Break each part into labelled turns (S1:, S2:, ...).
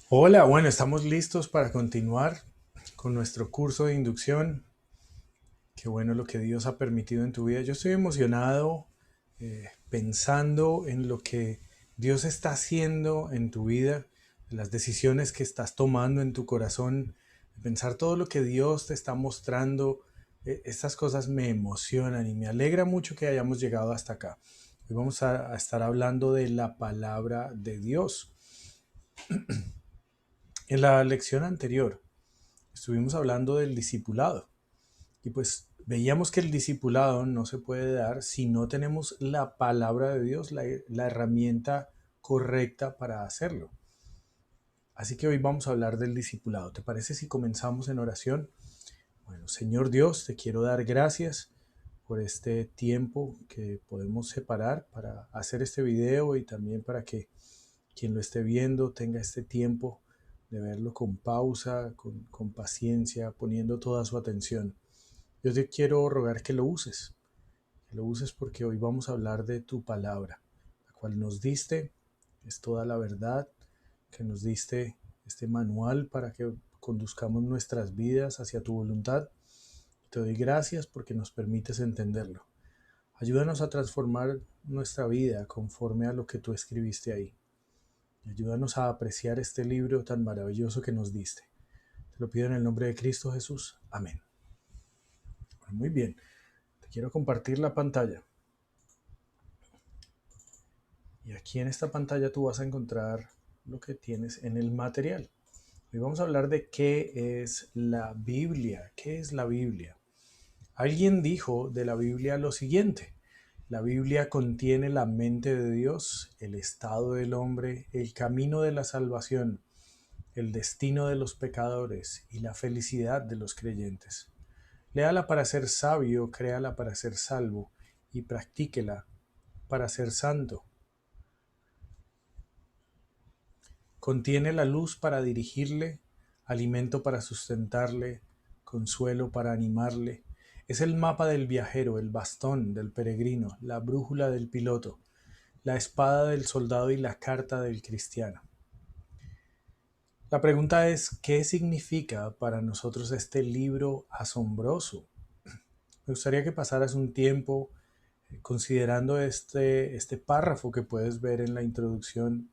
S1: Hola, bueno, estamos listos para continuar con nuestro curso de inducción. Qué bueno lo que Dios ha permitido en tu vida. Yo estoy emocionado pensando en lo que Dios está haciendo en tu vida, en las decisiones que estás tomando en tu corazón, pensar todo lo que Dios te está mostrando. Estas cosas me emocionan y me alegra mucho que hayamos llegado hasta acá. Hoy vamos a estar hablando de la palabra de Dios. En la lección anterior estuvimos hablando del discipulado y pues veíamos que el discipulado no se puede dar si no tenemos la palabra de Dios, la herramienta correcta para hacerlo. Así que hoy vamos a hablar del discipulado. ¿Te parece si comenzamos en oración? Bueno, Señor Dios, te quiero dar gracias por este tiempo que podemos separar para hacer este video y también para que quien lo esté viendo tenga este tiempo de verlo con pausa, con paciencia, poniendo toda su atención. Yo te quiero rogar que lo uses porque hoy vamos a hablar de tu palabra, la cual nos diste, es toda la verdad, que nos diste este manual para que conduzcamos nuestras vidas hacia tu voluntad. Te doy gracias porque nos permites entenderlo. Ayúdanos a transformar nuestra vida conforme a lo que tú escribiste ahí. Ayúdanos a apreciar este libro tan maravilloso que nos diste. Te lo pido en el nombre de Cristo Jesús. Amén. Bueno, muy bien. Te quiero compartir la pantalla. Y aquí en esta pantalla tú vas a encontrar lo que tienes en el material. Hoy vamos a hablar de qué es la Biblia. ¿Qué es la Biblia? Alguien dijo de la Biblia lo siguiente. La Biblia contiene la mente de Dios, el estado del hombre, el camino de la salvación, el destino de los pecadores y la felicidad de los creyentes. Léala para ser sabio, créala para ser salvo y practíquela para ser santo. Contiene la luz para dirigirle, alimento para sustentarle, consuelo para animarle. Es el mapa del viajero, el bastón del peregrino, la brújula del piloto, la espada del soldado y la carta del cristiano. La pregunta es, ¿qué significa para nosotros este libro asombroso? Me gustaría que pasaras un tiempo considerando este párrafo que puedes ver en la introducción,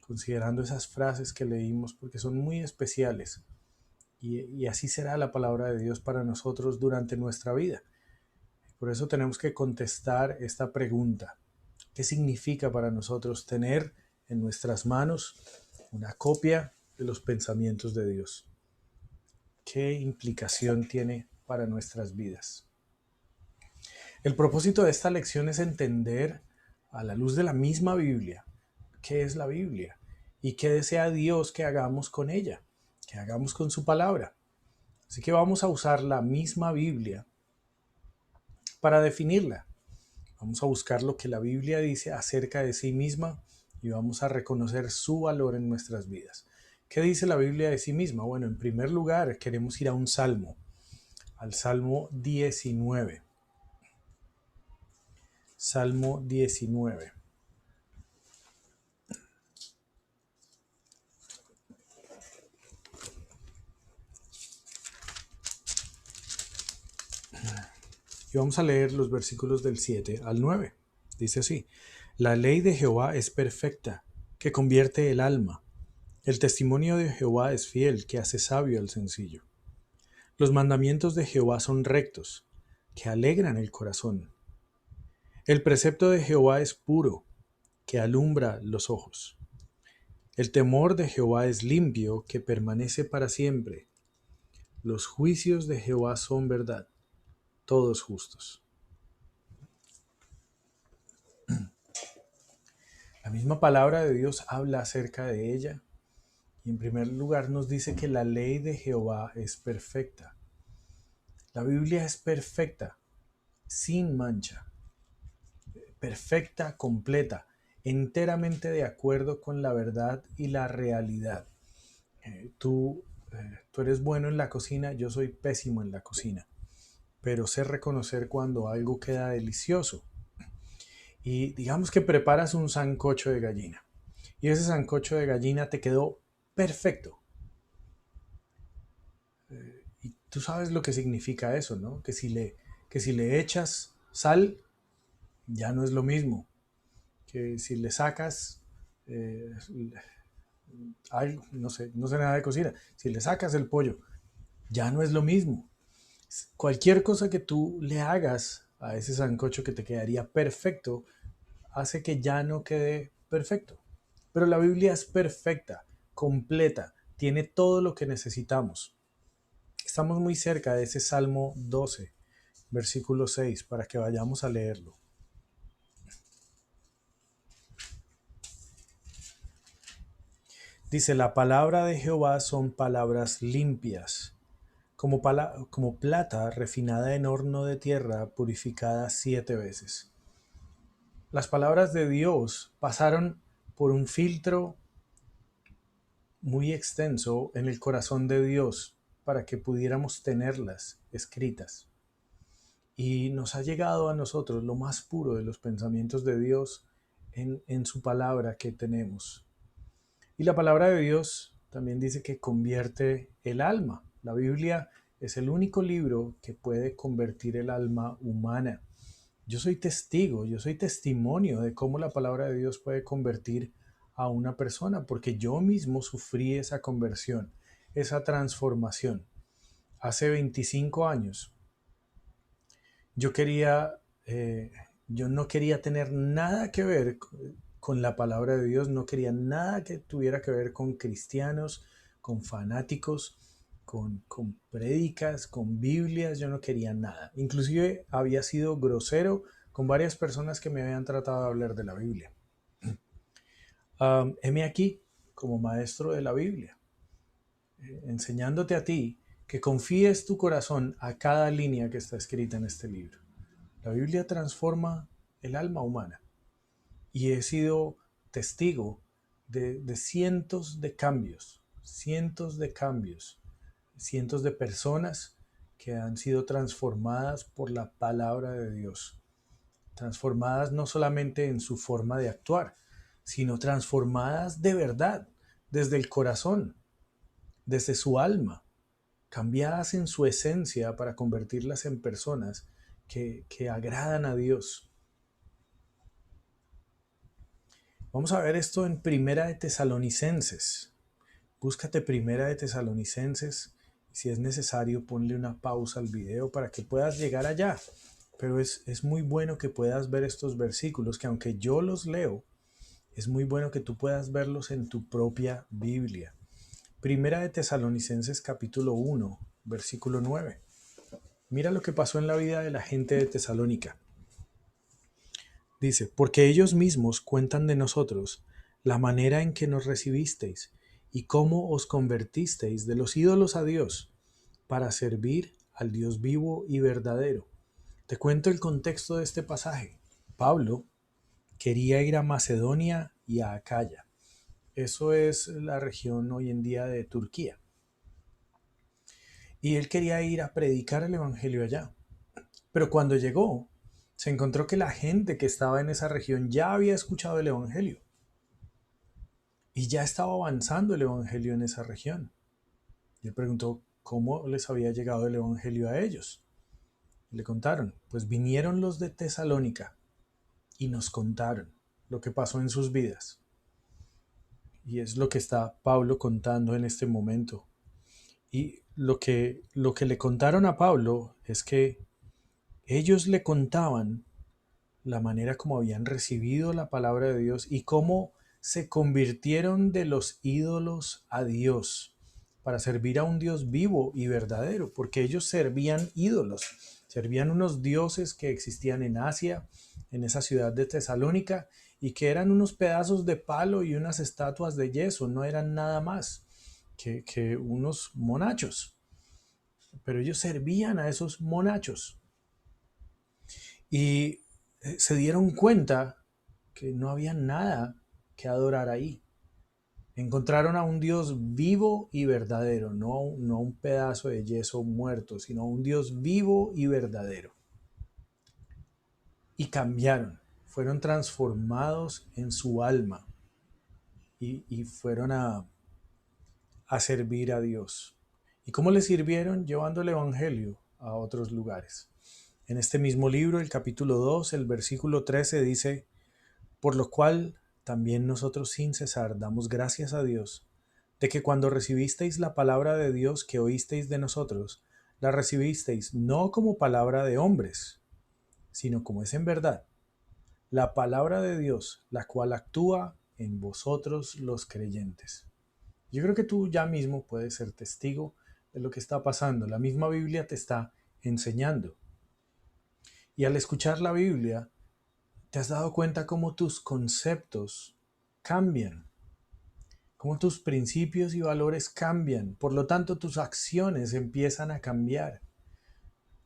S1: considerando esas frases que leímos porque son muy especiales y así será la palabra de Dios para nosotros durante nuestra vida. Por eso tenemos que contestar esta pregunta. ¿Qué significa para nosotros tener en nuestras manos una copia de los pensamientos de Dios? ¿Qué implicación tiene para nuestras vidas? El propósito de esta lección es entender a la luz de la misma Biblia qué es la Biblia y qué desea Dios que hagamos con ella, que hagamos con su palabra. Así que vamos a usar la misma Biblia para definirla. Vamos a buscar lo que la Biblia dice acerca de sí misma y vamos a reconocer su valor en nuestras vidas. ¿Qué dice la Biblia de sí misma? Bueno, en primer lugar, queremos ir a un salmo, al Salmo 19. Salmo 19. Y vamos a leer los versículos del 7 al 9. Dice así: La ley de Jehová es perfecta, que convierte el alma. El testimonio de Jehová es fiel, que hace sabio al sencillo. Los mandamientos de Jehová son rectos, que alegran el corazón. El precepto de Jehová es puro, que alumbra los ojos. El temor de Jehová es limpio, que permanece para siempre. Los juicios de Jehová son verdad, todos justos. La misma palabra de Dios habla acerca de ella y en primer lugar nos dice que la ley de Jehová es perfecta. La Biblia es perfecta, sin mancha, perfecta, completa, enteramente de acuerdo con la verdad y la realidad. Tú eres bueno en la cocina, yo soy pésimo en la cocina, pero sé reconocer cuando algo queda delicioso. Y digamos que preparas un sancocho de gallina y ese sancocho de gallina te quedó perfecto. Y tú sabes lo que significa eso, ¿no? Que si le echas sal, ya no es lo mismo. Que si le sacas eh, algo, no sé nada de cocina, si le sacas el pollo, ya no es lo mismo. Cualquier cosa que tú le hagas a ese sancocho que te quedaría perfecto, hace que ya no quede perfecto. Pero la Biblia es perfecta, completa, tiene todo lo que necesitamos. Estamos muy cerca de ese Salmo 12, versículo 6, para que vayamos a leerlo. Dice, la palabra de Jehová son palabras limpias, como plata refinada en horno de tierra, purificada 7 veces. Las palabras de Dios pasaron por un filtro muy extenso en el corazón de Dios para que pudiéramos tenerlas escritas. Y nos ha llegado a nosotros lo más puro de los pensamientos de Dios en su palabra que tenemos. Y la palabra de Dios también dice que convierte el alma. La Biblia es el único libro que puede convertir el alma humana. Yo soy testigo, yo soy testimonio de cómo la palabra de Dios puede convertir a una persona, porque yo mismo sufrí esa conversión, esa transformación. Hace 25 años yo quería, eh, yo no quería tener nada que ver con la palabra de Dios, no quería nada que tuviera que ver con cristianos, con fanáticos, con prédicas, con Biblias, yo no quería nada. Inclusive había sido grosero con varias personas que me habían tratado de hablar de la Biblia. Heme aquí como maestro de la Biblia, enseñándote a ti que confíes tu corazón a cada línea que está escrita en este libro. La Biblia transforma el alma humana y he sido testigo de cientos de cambios, cientos de personas que han sido transformadas por la palabra de Dios, transformadas no solamente en su forma de actuar, sino transformadas de verdad, desde el corazón, desde su alma, cambiadas en su esencia para convertirlas en personas que agradan a Dios. Vamos a ver esto en Primera de Tesalonicenses. Búscate Primera de Tesalonicenses y si es necesario ponle una pausa al video para que puedas llegar allá. Pero es muy bueno que puedas ver estos versículos que aunque yo los leo, es muy bueno que tú puedas verlos en tu propia Biblia. Primera de Tesalonicenses capítulo 1, versículo 9. Mira lo que pasó en la vida de la gente de Tesalónica. Dice, porque ellos mismos cuentan de nosotros la manera en que nos recibisteis y cómo os convertisteis de los ídolos a Dios para servir al Dios vivo y verdadero. Te cuento el contexto de este pasaje. Pablo quería ir a Macedonia y a Acaya. Eso es la región hoy en día de Turquía. Y él quería ir a predicar el evangelio allá. Pero cuando llegó, se encontró que la gente que estaba en esa región ya había escuchado el evangelio y ya estaba avanzando el evangelio en esa región. Y él preguntó cómo les había llegado el evangelio a ellos. Y le contaron, pues vinieron los de Tesalónica y nos contaron lo que pasó en sus vidas. Y es lo que está Pablo contando en este momento. Y lo que le contaron a Pablo es que ellos le contaban la manera como habían recibido la palabra de Dios y cómo se convirtieron de los ídolos a Dios para servir a un Dios vivo y verdadero, porque ellos servían ídolos, servían unos dioses que existían en Asia, en esa ciudad de Tesalónica, y que eran unos pedazos de palo y unas estatuas de yeso, no eran nada más que unos monachos, pero ellos servían a esos monachos. Y se dieron cuenta que no había nada que adorar ahí. Encontraron a un Dios vivo y verdadero, no un pedazo de yeso muerto, sino un Dios vivo y verdadero. Y cambiaron, fueron transformados en su alma y fueron a servir a Dios. ¿Y cómo le sirvieron? Llevando el Evangelio a otros lugares. En este mismo libro, el capítulo 2, el versículo 13 dice: por lo cual también nosotros sin cesar damos gracias a Dios, de que cuando recibisteis la palabra de Dios que oísteis de nosotros, la recibisteis no como palabra de hombres, sino como es en verdad, la palabra de Dios, la cual actúa en vosotros los creyentes. Yo creo que tú ya mismo puedes ser testigo de lo que está pasando. La misma Biblia te está enseñando. Y al escuchar la Biblia, te has dado cuenta cómo tus conceptos cambian, cómo tus principios y valores cambian. Por lo tanto, tus acciones empiezan a cambiar.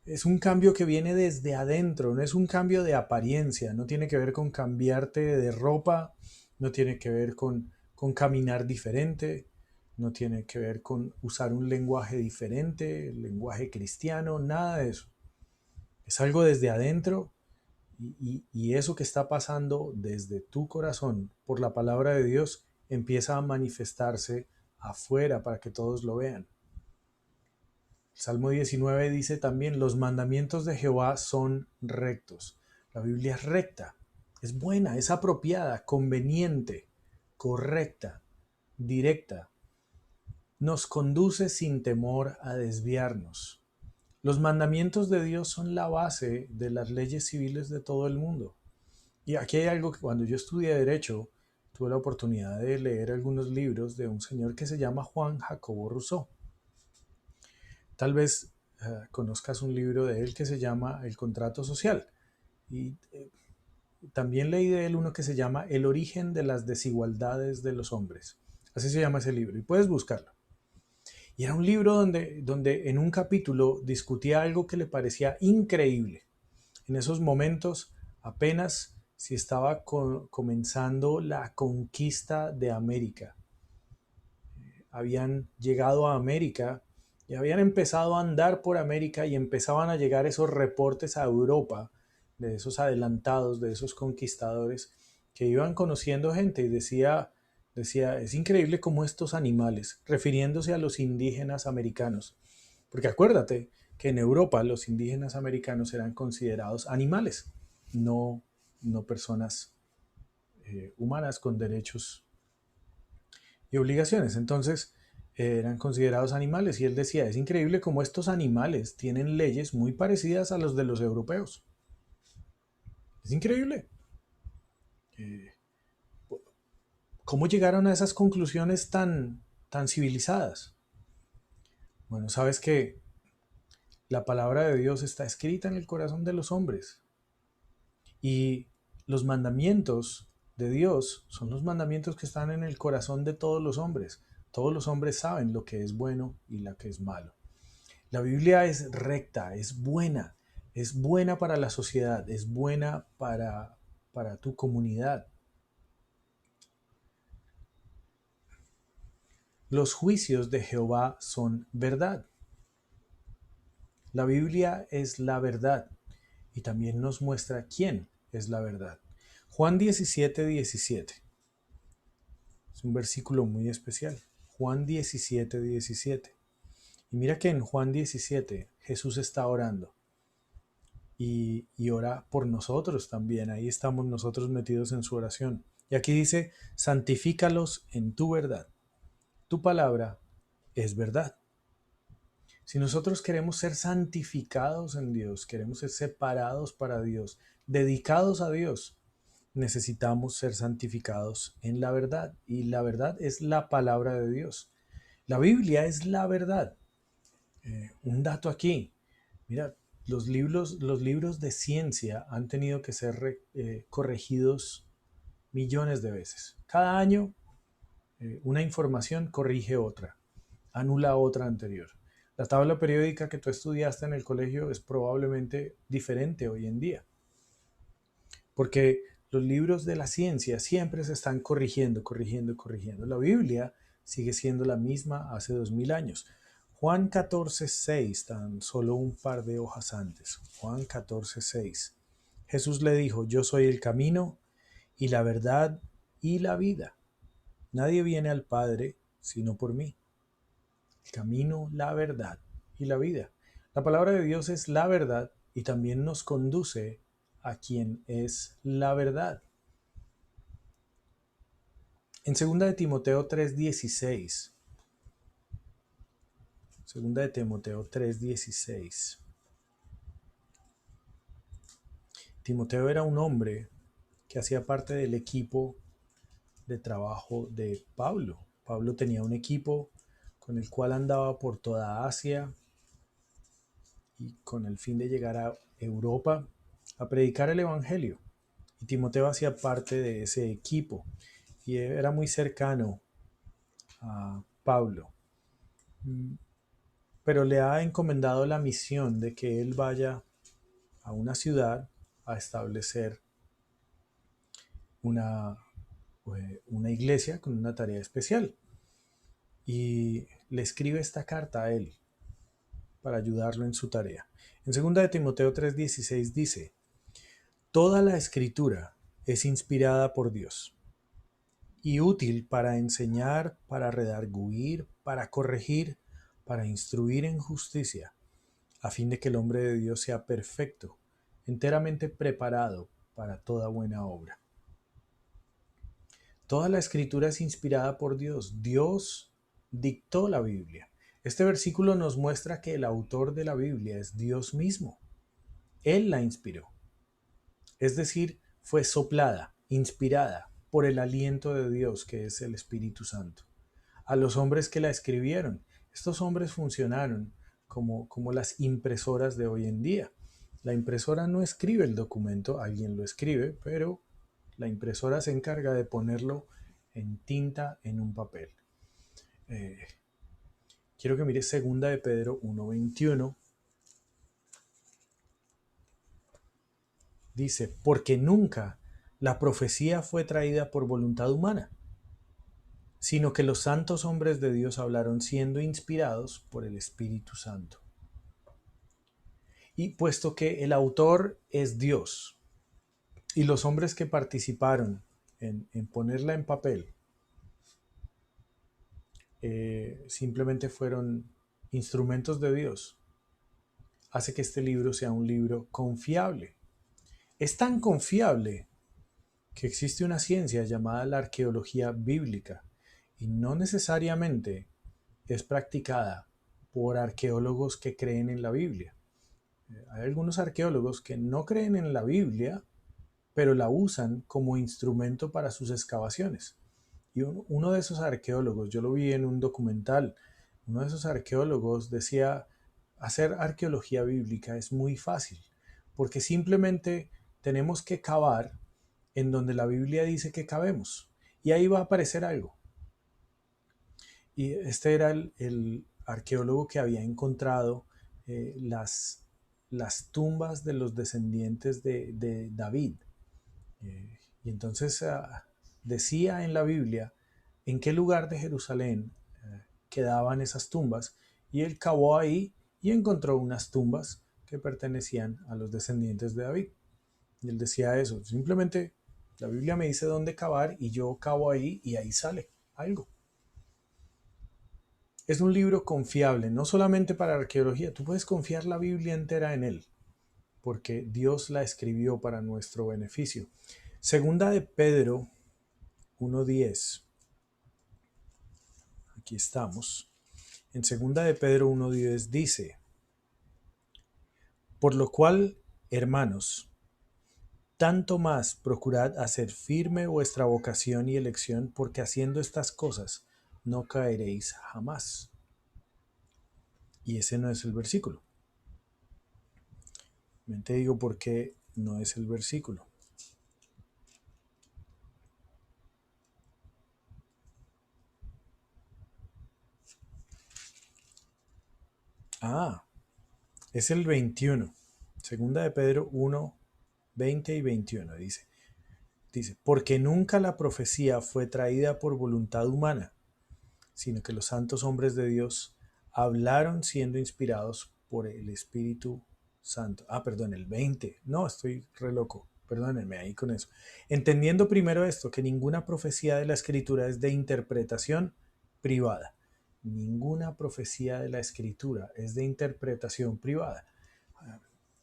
S1: Es un cambio que viene desde adentro, no es un cambio de apariencia, no tiene que ver con cambiarte de ropa, no tiene que ver con caminar diferente, no tiene que ver con usar un lenguaje diferente, el lenguaje cristiano, nada de eso. Es algo desde adentro y eso que está pasando desde tu corazón por la palabra de Dios empieza a manifestarse afuera para que todos lo vean. Salmo 19 dice también: los mandamientos de Jehová son rectos. La Biblia es recta, es buena, es apropiada, conveniente, correcta, directa. Nos conduce sin temor a desviarnos. Los mandamientos de Dios son la base de las leyes civiles de todo el mundo. Y aquí hay algo que cuando yo estudié Derecho, tuve la oportunidad de leer algunos libros de un señor que se llama Juan Jacobo Rousseau. Tal vez conozcas un libro de él que se llama El contrato social. Y también leí de él uno que se llama El origen de las desigualdades de los hombres. Así se llama ese libro y puedes buscarlo. Y era un libro donde en un capítulo discutía algo que le parecía increíble. En esos momentos apenas se estaba comenzando la conquista de América. Habían llegado a América y habían empezado a andar por América y empezaban a llegar esos reportes a Europa de esos adelantados, de esos conquistadores que iban conociendo gente y decía, es increíble cómo estos animales, refiriéndose a los indígenas americanos, porque acuérdate que en Europa los indígenas americanos eran considerados animales, no, no personas humanas con derechos y obligaciones. Entonces eran considerados animales y él decía, es increíble cómo estos animales tienen leyes muy parecidas a los de los europeos. Es increíble. Eh, ¿Cómo llegaron a esas conclusiones tan civilizadas? Bueno, sabes que la palabra de Dios está escrita en el corazón de los hombres y los mandamientos de Dios son los mandamientos que están en el corazón de todos los hombres. Todos los hombres saben lo que es bueno y lo que es malo. La Biblia es recta, es buena para la sociedad, es buena para tu comunidad. Los juicios de Jehová son verdad. La Biblia es la verdad y también nos muestra quién es la verdad. Juan 17:17 es un versículo muy especial. Juan 17:17. Y mira que en Juan 17 Jesús está orando y ora por nosotros también. Ahí estamos nosotros metidos en su oración. Y aquí dice, santifícalos en tu verdad. Tu palabra es verdad. Si nosotros queremos ser santificados en Dios, queremos ser separados para Dios, dedicados a Dios, necesitamos ser santificados en la verdad. Y la verdad es la palabra de Dios. La Biblia es la verdad. Un dato aquí. Mira, los libros de ciencia han tenido que ser corregidos millones de veces. Cada año una información corrige otra, anula otra anterior. La tabla periódica que tú estudiaste en el colegio es probablemente diferente hoy en día, porque los libros de la ciencia siempre se están corrigiendo, corrigiendo, corrigiendo. La Biblia sigue siendo la misma hace 2000 años. Juan 14:6, tan solo un par de hojas antes. Juan 14:6. Jesús le dijo, yo soy el camino y la verdad y la vida. Nadie viene al Padre sino por mí. el camino, la verdad y la vida. La palabra de Dios es la verdad y también nos conduce a quien es la verdad. En 2 de Timoteo 3:16, 2 de Timoteo 3:16, Timoteo era un hombre que hacía parte del equipo de trabajo de Pablo. Pablo tenía un equipo con el cual andaba por toda Asia y con el fin de llegar a Europa a predicar el Evangelio. Y Timoteo hacía parte de ese equipo y era muy cercano a Pablo. Pero le ha encomendado la misión de que él vaya a una ciudad a establecer una, una iglesia con una tarea especial. Y le escribe esta carta a él para ayudarlo en su tarea. En 2 de Timoteo 3:16 dice: Toda la escritura es inspirada por Dios y útil para enseñar, para redarguir, para corregir, para instruir en justicia, a fin de que el hombre de Dios sea perfecto, enteramente preparado para toda buena obra. Toda la escritura es inspirada por Dios. Dios dictó la Biblia. Este versículo nos muestra que el autor de la Biblia es Dios mismo. Él la inspiró. Es decir, fue soplada, inspirada por el aliento de Dios, que es el Espíritu Santo. A los hombres que la escribieron, estos hombres funcionaron como las impresoras de hoy en día. La impresora no escribe el documento, alguien lo escribe, pero la impresora se encarga de ponerlo en tinta en un papel. Quiero que mires 2 de Pedro 1:21. Dice: porque nunca la profecía fue traída por voluntad humana, sino que los santos hombres de Dios hablaron siendo inspirados por el Espíritu Santo. Y puesto que el autor es Dios y los hombres que participaron en ponerla en papel simplemente fueron instrumentos de Dios, hace que este libro sea un libro confiable. Es tan confiable que existe una ciencia llamada la arqueología bíblica y no necesariamente es practicada por arqueólogos que creen en la Biblia. Hay algunos arqueólogos que no creen en la Biblia, pero la usan como instrumento para sus excavaciones. Y uno de esos arqueólogos, yo lo vi en un documental, uno de esos arqueólogos decía: hacer arqueología bíblica es muy fácil, porque simplemente tenemos que cavar en donde la Biblia dice que cavemos, y ahí va a aparecer algo. Y este era el arqueólogo que había encontrado las tumbas de los descendientes de David. Y entonces decía en la Biblia en qué lugar de Jerusalén quedaban esas tumbas, y él cavó ahí y encontró unas tumbas que pertenecían a los descendientes de David. Y él decía eso: simplemente la Biblia me dice dónde cavar y yo cavo ahí y ahí sale algo. Es un libro confiable, no solamente para arqueología. Tú puedes confiar la Biblia entera en él, porque Dios la escribió para nuestro beneficio. 2 de Pedro 1:10. Aquí estamos. En 2 de Pedro 1:10 dice: por lo cual, hermanos, tanto más procurad hacer firme vuestra vocación y elección, porque haciendo estas cosas no caeréis jamás. Y ese no es el versículo. Te digo por qué no es el versículo. Es el 21. 2 de Pedro 1, 20 y 21 dice: porque nunca la profecía fue traída por voluntad humana, sino que los santos hombres de Dios hablaron siendo inspirados por el Espíritu Santo. Perdón, el 20. No, estoy re loco. Perdónenme ahí con eso. Entendiendo primero esto, que ninguna profecía de la Escritura es de interpretación privada. Ninguna profecía de la Escritura es de interpretación privada.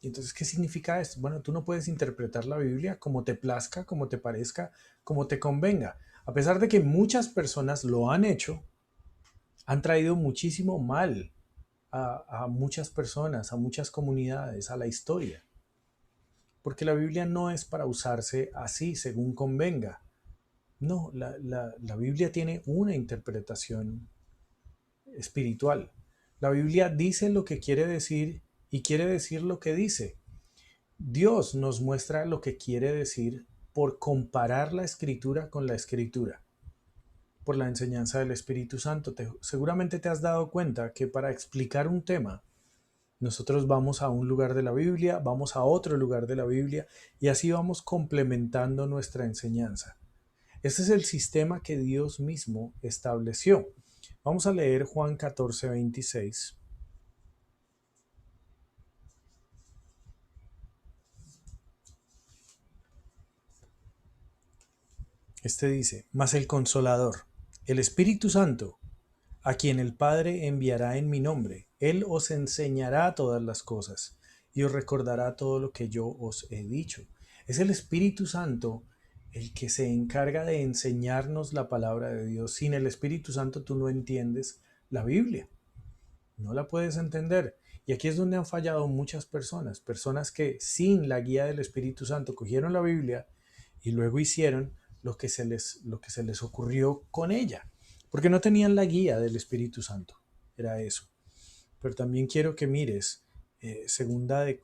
S1: Entonces, ¿qué significa esto? Bueno, tú no puedes interpretar la Biblia como te plazca, como te parezca, como te convenga. A pesar de que muchas personas lo han hecho, han traído muchísimo mal a muchas personas, a muchas comunidades, a la historia. Porque la Biblia no es para usarse así, según convenga. No, la Biblia tiene una interpretación espiritual. La Biblia dice lo que quiere decir y quiere decir lo que dice. Dios nos muestra lo que quiere decir por comparar la escritura con la escritura, por la enseñanza del Espíritu Santo. Seguramente te has dado cuenta que para explicar un tema, nosotros vamos a un lugar de la Biblia, vamos a otro lugar de la Biblia y así vamos complementando nuestra enseñanza. Este es el sistema que Dios mismo estableció. Vamos a leer Juan 14:26. Este dice: mas el Consolador, el Espíritu Santo, a quien el Padre enviará en mi nombre, Él os enseñará todas las cosas y os recordará todo lo que yo os he dicho. Es el Espíritu Santo el que se encarga de enseñarnos la palabra de Dios. Sin el Espíritu Santo tú no entiendes la Biblia, no la puedes entender. Y aquí es donde han fallado muchas personas, personas que sin la guía del Espíritu Santo cogieron la Biblia y luego hicieron lo que se les ocurrió con ella, porque no tenían la guía del Espíritu Santo, era eso. Pero también quiero que mires segunda de,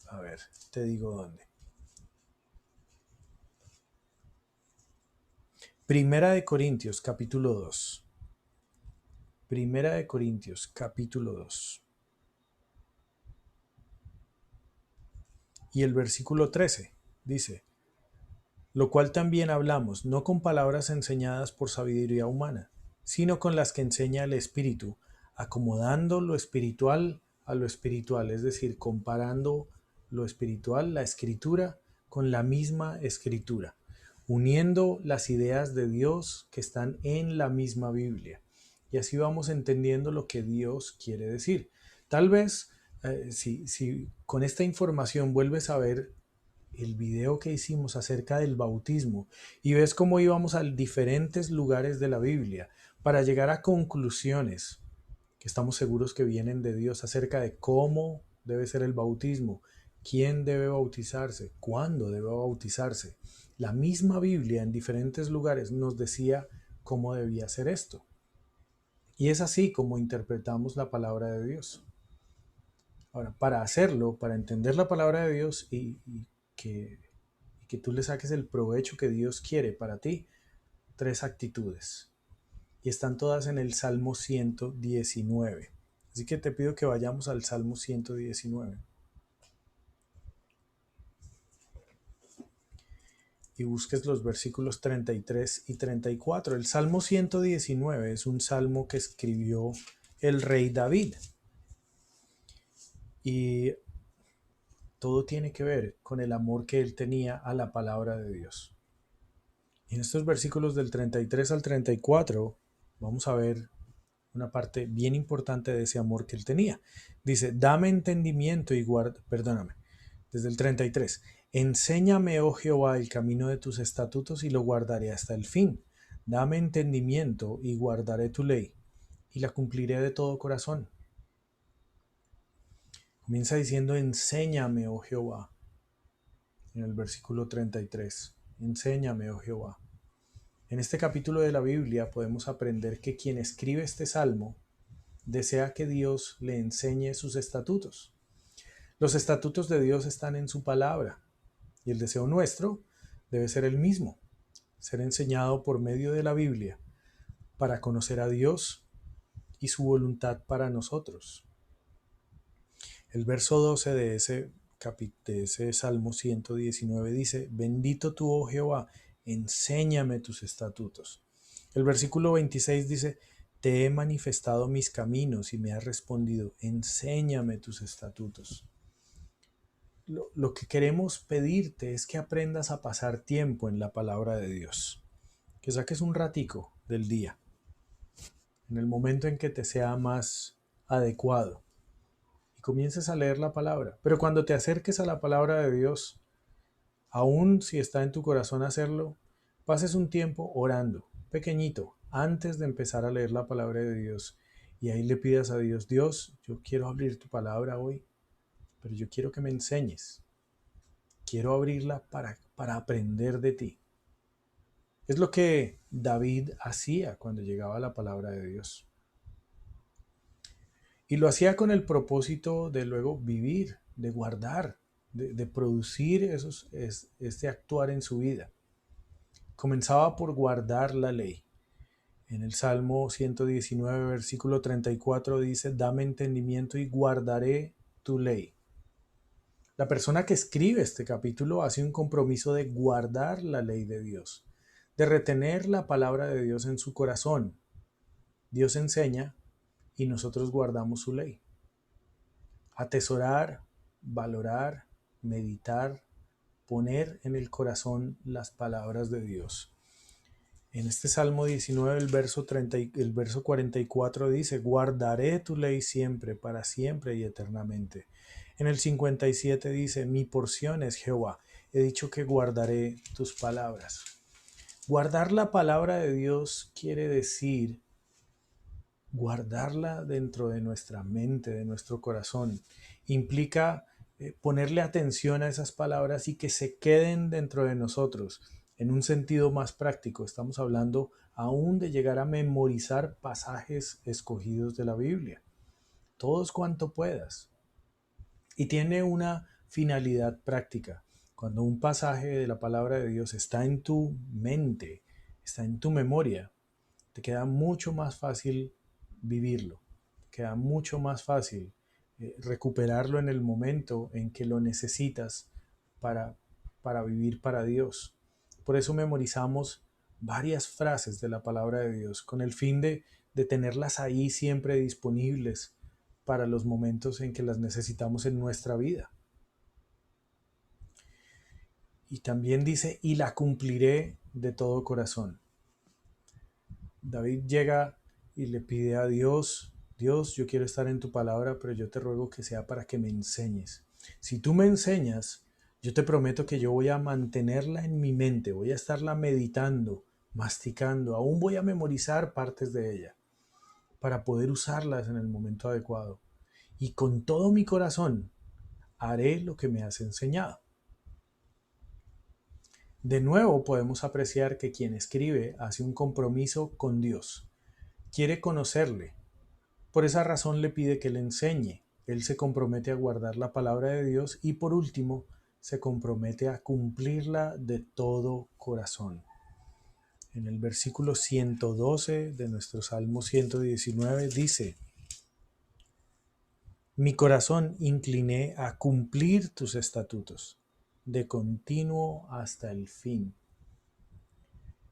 S1: a ver, te digo dónde. Primera de Corintios, capítulo 2. Primera de Corintios, capítulo 2. Y el versículo 13 dice: lo cual también hablamos, no con palabras enseñadas por sabiduría humana, sino con las que enseña el Espíritu, acomodando lo espiritual a lo espiritual, es decir, comparando lo espiritual, la escritura, con la misma escritura, uniendo las ideas de Dios que están en la misma Biblia. Y así vamos entendiendo lo que Dios quiere decir. Tal vez, si con esta información vuelves a ver el video que hicimos acerca del bautismo y ves cómo íbamos a diferentes lugares de la Biblia para llegar a conclusiones que estamos seguros que vienen de Dios acerca de cómo debe ser el bautismo, quién debe bautizarse, cuándo debe bautizarse. La misma Biblia en diferentes lugares nos decía cómo debía ser esto. Y es así como interpretamos la palabra de Dios. Ahora, para hacerlo, para entender la palabra de Dios y que tú le saques el provecho que Dios quiere para ti, tres actitudes. Y están todas en el Salmo 119. Así que te pido que vayamos al Salmo 119. Y busques los versículos 33 y 34. El Salmo 119 es un salmo que escribió el rey David. Y todo tiene que ver con el amor que él tenía a la palabra de Dios. Y en estos versículos del 33 al 34 vamos a ver una parte bien importante de ese amor que él tenía. Dice: dame entendimiento y guarda, perdóname, desde el 33. Enséñame, oh Jehová, el camino de tus estatutos y lo guardaré hasta el fin. Dame entendimiento y guardaré tu ley y la cumpliré de todo corazón. Comienza diciendo: enséñame, oh Jehová, en el versículo 33. Enséñame, oh Jehová. En este capítulo de la Biblia podemos aprender que quien escribe este salmo desea que Dios le enseñe sus estatutos. Los estatutos de Dios están en su palabra y el deseo nuestro debe ser el mismo, ser enseñado por medio de la Biblia para conocer a Dios y su voluntad para nosotros. El verso 12 de ese Salmo 119 dice: bendito tú, oh Jehová, enséñame tus estatutos. El versículo 26 dice: te he manifestado mis caminos y me has respondido, enséñame tus estatutos. Lo que queremos pedirte es que aprendas a pasar tiempo en la palabra de Dios. que saques un ratico del día, en el momento en que te sea más adecuado, y comiences a leer la palabra. Pero cuando te acerques a la palabra de Dios, aun si está en tu corazón hacerlo, pases un tiempo orando, pequeñito, antes de empezar a leer la palabra de Dios. Y ahí le pidas a Dios, Dios, yo quiero abrir tu palabra hoy, pero yo quiero que me enseñes. Quiero abrirla para aprender de ti. Es lo que David hacía cuando llegaba a la palabra de Dios. Y lo hacía con el propósito de luego vivir, de guardar, de producir este actuar en su vida. Comenzaba por guardar la ley. En el Salmo 119, versículo 34 dice, dame entendimiento y guardaré tu ley. La persona que escribe este capítulo hace un compromiso de guardar la ley de Dios, de retener la palabra de Dios en su corazón. Dios enseña y nosotros guardamos su ley. Atesorar, valorar, meditar, poner en el corazón las palabras de Dios. En este Salmo 19, el verso 44 dice, guardaré tu ley siempre, para siempre y eternamente. En el 57 dice, mi porción es Jehová, he dicho que guardaré tus palabras. Guardar la palabra de Dios quiere decir guardarla dentro de nuestra mente, de nuestro corazón. Implica ponerle atención a esas palabras y que se queden dentro de nosotros. En un sentido más práctico, estamos hablando aún de llegar a memorizar pasajes escogidos de la Biblia. Todos cuanto puedas. Y tiene una finalidad práctica. Cuando un pasaje de la palabra de Dios está en tu mente, está en tu memoria, te queda mucho más fácil vivirlo, te queda mucho más fácil recuperarlo en el momento en que lo necesitas para, para vivir para Dios. Por eso memorizamos varias frases de la palabra de Dios con el fin de tenerlas ahí siempre disponibles para los momentos en que las necesitamos en nuestra vida. Y también dice, y la cumpliré de todo corazón. David llega y le pide a Dios, Dios, yo quiero estar en tu palabra, pero yo te ruego que sea para que me enseñes. Si tú me enseñas, yo te prometo que yo voy a mantenerla en mi mente, voy a estarla meditando, masticando, aún voy a memorizar partes de ella para poder usarlas en el momento adecuado. Y con todo mi corazón haré lo que me has enseñado. De nuevo podemos apreciar que quien escribe hace un compromiso con Dios. Quiere conocerle. Por esa razón le pide que le enseñe. Él se compromete a guardar la palabra de Dios y por último se compromete a cumplirla de todo corazón. En el versículo 112 de nuestro Salmo 119 dice, mi corazón incliné a cumplir tus estatutos, de continuo hasta el fin.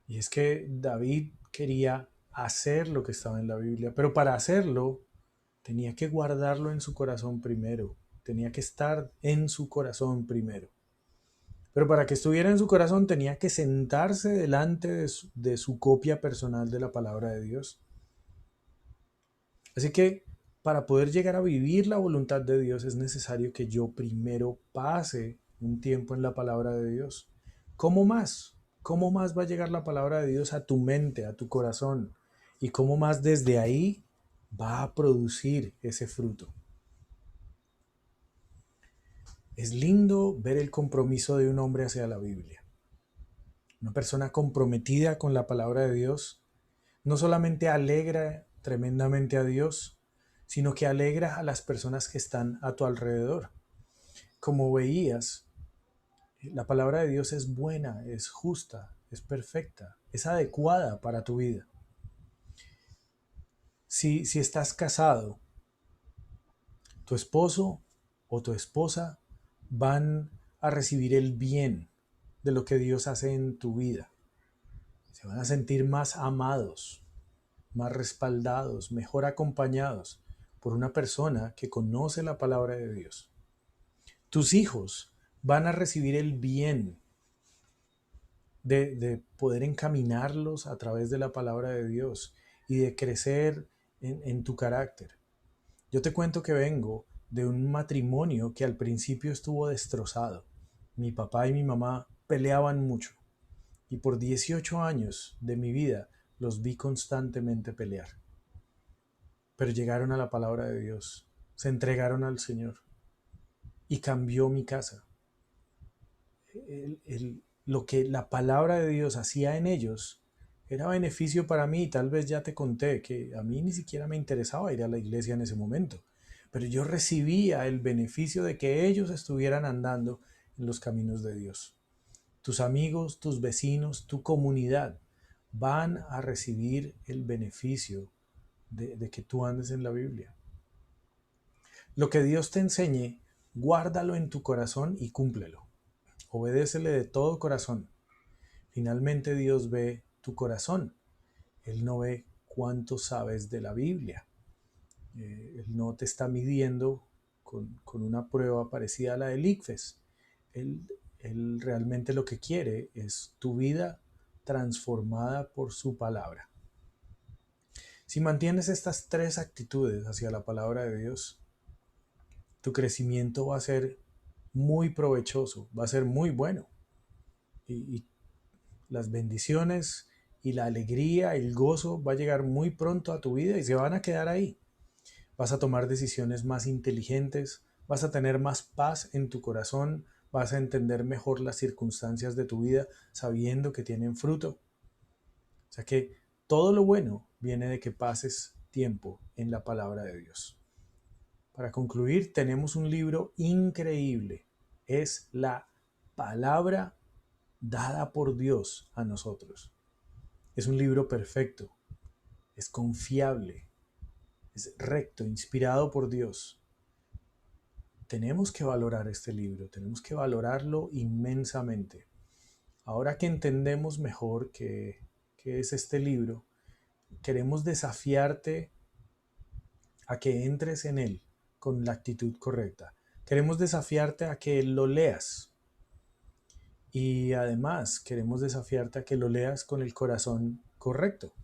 S1: Y es que David quería hacer lo que estaba en la Biblia, pero para hacerlo tenía que guardarlo en su corazón primero, tenía que estar en su corazón primero. Pero para que estuviera en su corazón tenía que sentarse delante de su copia personal de la palabra de Dios. Así que para poder llegar a vivir la voluntad de Dios es necesario que yo primero pase un tiempo en la palabra de Dios. ¿Cómo más? ¿Cómo más va a llegar la palabra de Dios a tu mente, a tu corazón? ¿Y cómo más desde ahí va a producir ese fruto? Es lindo ver el compromiso de un hombre hacia la Biblia. Una persona comprometida con la palabra de Dios no solamente alegra tremendamente a Dios, sino que alegra a las personas que están a tu alrededor. Como veías, la palabra de Dios es buena, es justa, es perfecta, es adecuada para tu vida. Si estás casado, tu esposo o tu esposa van a recibir el bien de lo que Dios hace en tu vida. Se van a sentir más amados, más respaldados, mejor acompañados por una persona que conoce la palabra de Dios. Tus hijos van a recibir el bien de poder encaminarlos a través de la palabra de Dios y de crecer en tu carácter. Yo te cuento que vengo de un matrimonio que al principio estuvo destrozado. Mi papá y mi mamá peleaban mucho y por 18 años de mi vida los vi constantemente pelear. Pero llegaron a la palabra de Dios, se entregaron al Señor y cambió mi casa. Lo que la palabra de Dios hacía en ellos era beneficio para mí. Tal vez ya te conté que a mí ni siquiera me interesaba ir a la iglesia en ese momento, pero yo recibía el beneficio de que ellos estuvieran andando en los caminos de Dios. Tus amigos, tus vecinos, tu comunidad van a recibir el beneficio de que tú andes en la Biblia. Lo que Dios te enseñe, guárdalo en tu corazón y cúmplelo. Obedécele de todo corazón. Finalmente Dios ve tu corazón. Él no ve cuánto sabes de la Biblia. Él no te está midiendo con una prueba parecida a la del ICFES. Él realmente lo que quiere es tu vida transformada por su palabra. Si mantienes estas tres actitudes hacia la palabra de Dios, tu crecimiento va a ser muy provechoso, va a ser muy bueno. Y las bendiciones y la alegría, el gozo va a llegar muy pronto a tu vida y se van a quedar ahí. Vas a tomar decisiones más inteligentes, vas a tener más paz en tu corazón, vas a entender mejor las circunstancias de tu vida sabiendo que tienen fruto. O sea que todo lo bueno viene de que pases tiempo en la palabra de Dios. Para concluir, tenemos un libro increíble. Es la palabra dada por Dios a nosotros. Es un libro perfecto, es confiable, es recto, inspirado por Dios. Tenemos que valorar este libro, tenemos que valorarlo inmensamente. Ahora que entendemos mejor qué es este libro, queremos desafiarte a que entres en él con la actitud correcta. Queremos desafiarte a que lo leas. Y además queremos desafiarte a que lo leas con el corazón correcto.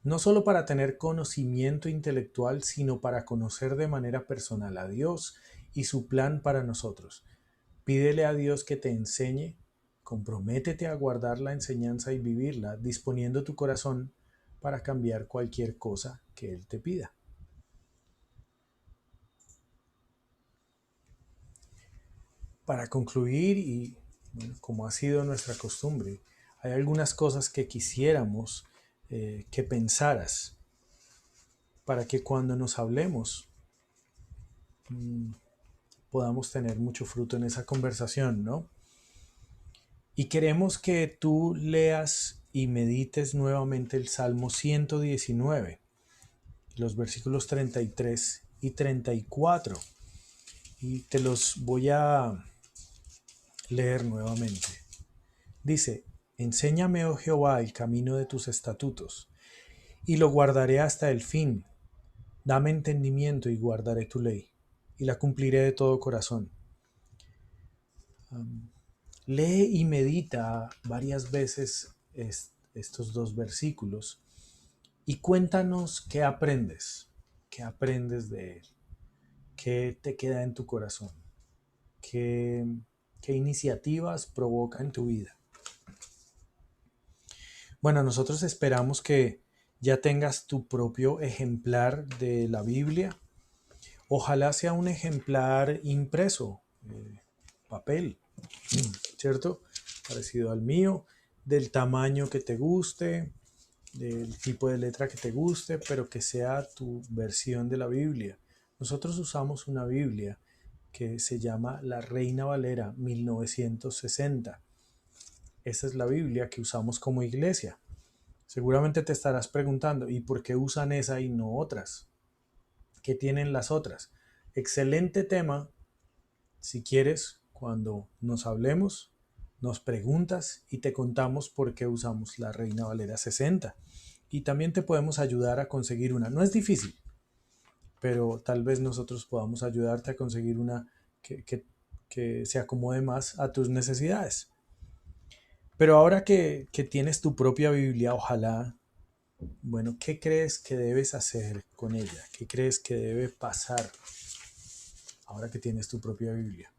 S1: No solo para tener conocimiento intelectual, sino para conocer de manera personal a Dios y su plan para nosotros. Pídele a Dios que te enseñe, comprométete a guardar la enseñanza y vivirla, disponiendo tu corazón para cambiar cualquier cosa que Él te pida. Para concluir, y bueno, como ha sido nuestra costumbre, hay algunas cosas que quisiéramos que pensaras para que cuando nos hablemos podamos tener mucho fruto en esa conversación, ¿no? Y queremos que tú leas y medites nuevamente el Salmo 119, los versículos 33 y 34. Y te los voy a leer nuevamente. Dice: Enséñame, oh Jehová, el camino de tus estatutos, y lo guardaré hasta el fin. Dame entendimiento y guardaré tu ley, y la cumpliré de todo corazón. Lee y medita varias veces estos dos versículos y cuéntanos qué aprendes de él, qué te queda en tu corazón, qué iniciativas provoca en tu vida. Bueno, nosotros esperamos que ya tengas tu propio ejemplar de la Biblia. Ojalá sea un ejemplar impreso, papel, ¿cierto? Parecido al mío, del tamaño que te guste, del tipo de letra que te guste, pero que sea tu versión de la Biblia. Nosotros usamos una Biblia que se llama la Reina Valera 1960. Esa es la Biblia que usamos como iglesia. Seguramente te estarás preguntando, ¿y por qué usan esa y no otras? ¿Qué tienen las otras? Excelente tema. Si quieres, cuando nos hablemos, nos preguntas y te contamos por qué usamos la Reina Valera 60. Y también te podemos ayudar a conseguir una. No es difícil, pero tal vez nosotros podamos ayudarte a conseguir una que se acomode más a tus necesidades. Pero ahora que tienes tu propia Biblia, ojalá, bueno, ¿qué crees que debes hacer con ella? ¿Qué crees que debe pasar ahora que tienes tu propia Biblia?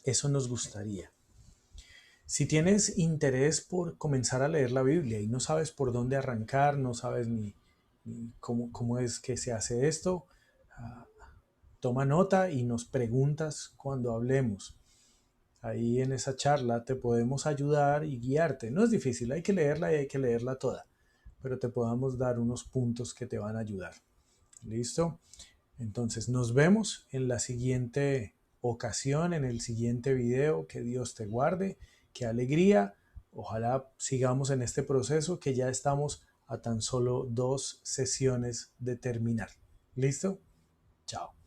S1: Eso nos gustaría. Si tienes interés por comenzar a leer la Biblia y no sabes por dónde arrancar, no sabes ni cómo es que se hace esto, ah, toma nota y nos preguntas cuando hablemos. Ahí en esa charla te podemos ayudar y guiarte. No es difícil, hay que leerla y hay que leerla toda, pero te podamos dar unos puntos que te van a ayudar. ¿Listo? Entonces nos vemos en la siguiente ocasión, en el siguiente video. Que Dios te guarde, qué alegría. Ojalá sigamos en este proceso que ya estamos a tan solo 2 sesiones de terminar. ¿Listo? Chao.